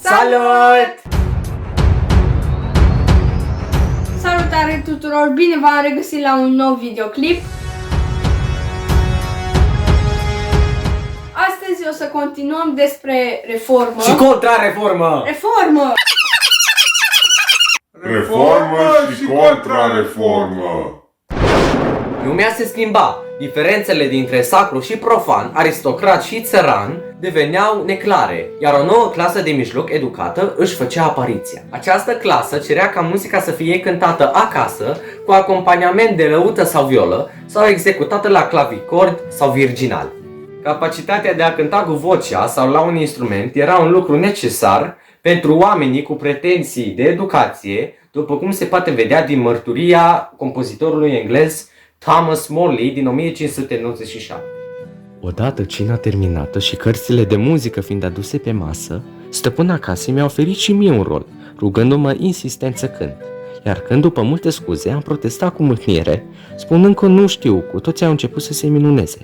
Salut! Salutare tuturor! Bine v-am regăsit la un nou videoclip. Astăzi o să continuăm despre reformă. Și contrareformă! Reformă! Reformă și contrareformă. Lumea se schimba. Diferențele dintre sacru și profan, aristocrat și țăran deveneau neclare, iar o nouă clasă de mijloc educată își făcea apariția. Această clasă cerea ca muzica să fie cântată acasă, cu acompaniament de lăută sau violă, sau executată la clavicord sau virginal. Capacitatea de a cânta cu vocea sau la un instrument era un lucru necesar pentru oamenii cu pretenții de educație, după cum se poate vedea din mărturia compozitorului englez Thomas Morley din 1597. Odată cina terminată și cărțile de muzică fiind aduse pe masă, stăpâna casei mi-a oferit și mie un rol, rugându-mă insistent să cânt. Iar când, după multe scuze, am protestat cu mâhnire, spunând că nu știu, cu toții au început să se minuneze.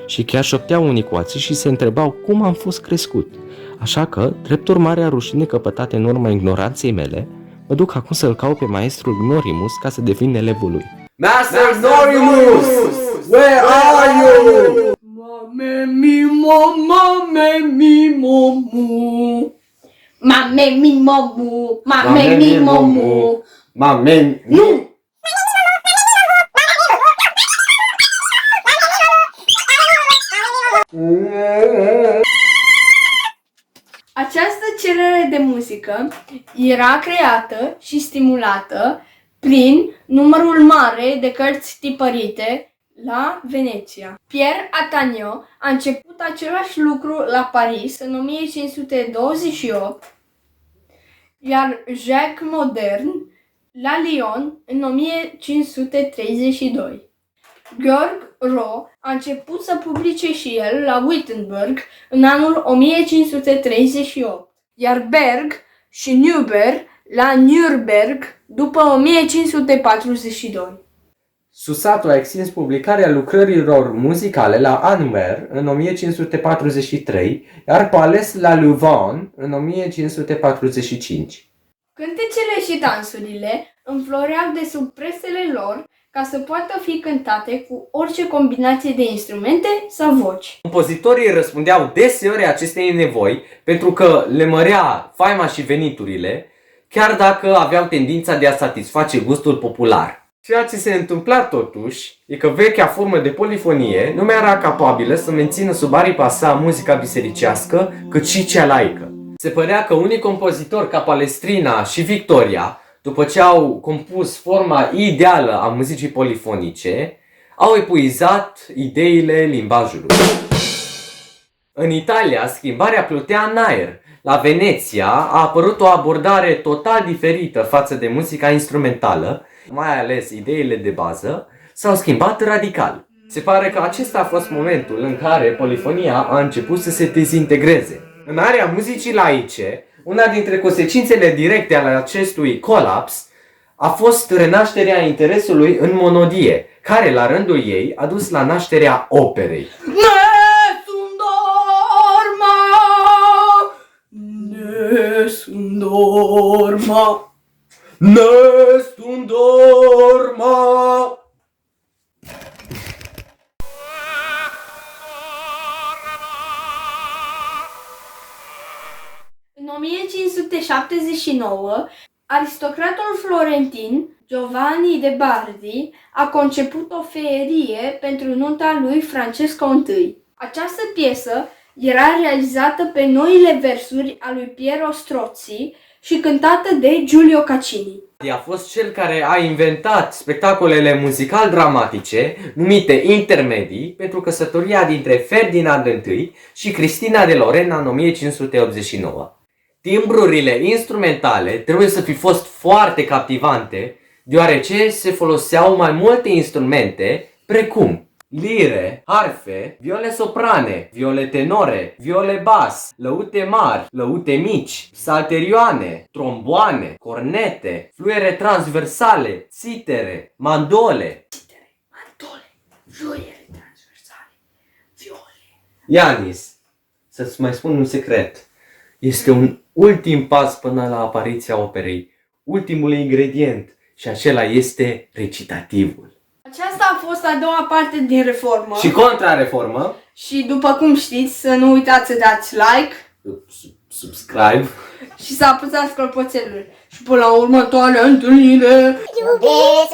Și chiar șopteau unii cu alții și se întrebau cum am fost crescut. Așa că, drept urmare a rușinii căpătate în urma ignoranței mele, mă duc acum să-l caut pe maestrul Gnorimus ca să devin elevul lui. Master Gnorimus! Where are you? Mame mi momu. Mame mi momu. Mame mi momu. Mame... Nu! Această cerere de muzică era creată și stimulată prin numărul mare de cărți tipărite la Veneția. Pierre Atanio a început același lucru la Paris în 1528, iar Jacques Modern la Lyon în 1532. Georg Ro a început să publice și el la Wittenberg în anul 1538, iar Berg și Neuber la Nürnberg după 1542. Susato a extins publicarea lucrărilor muzicale la Anmer în 1543, iar Pales la Louvain în 1545. Cântecele și dansurile înfloreau de sub presele lor ca să poată fi cântate cu orice combinație de instrumente sau voci. Compozitorii răspundeau deseori acestei nevoi pentru că le mărea faima și veniturile, chiar dacă aveau tendința de a satisface gustul popular. Ceea ce se întâmpla totuși e că vechea formă de polifonie nu mai era capabilă să mențină sub aripa sa muzica bisericească, cât și cea laică. Se părea că unii compozitori ca Palestrina și Victoria, după ce au compus forma ideală a muzicii polifonice, au epuizat ideile limbajului. În Italia, schimbarea plutea în aer. La Veneția a apărut o abordare total diferită față de muzica instrumentală, mai ales ideile de bază, s-au schimbat radical. Se pare că acesta a fost momentul în care polifonia a început să se dezintegreze. În area muzicii laice, una dintre consecințele directe ale acestui colaps a fost renașterea interesului în monodie, care la rândul ei a dus la nașterea operei. Nessun dorma. Nessun dorma. În 1579, aristocratul florentin Giovanni de Bardi a conceput o feerie pentru nunta lui Francesco I. Această piesă era realizată pe noile versuri a lui Piero Strozzi și cântată de Giulio Caccini. A fost cel care a inventat spectacolele muzical-dramatice numite intermedii pentru căsătoria dintre Ferdinand I și Cristina de Lorena în 1589. Timbrurile instrumentale trebuie să fi fost foarte captivante, deoarece se foloseau mai multe instrumente precum lire, harfe, viole soprane, viole tenore, viole bas, lăute mari, lăute mici, salterioane, tromboane, cornete, fluiere transversale, țitere, mandole. Fluiere transversale, viole. Ianis, să-ți mai spun un secret. este un ultim pas până la apariția operei, ultimul ingredient și acela este recitativul. Aceasta a fost a doua parte din reformă. Și contrareformă, Și după cum știți, să nu uitați să dați like subscribe și să apăsați clopoțelul. Și până la următoarea întâlnire. Iubiți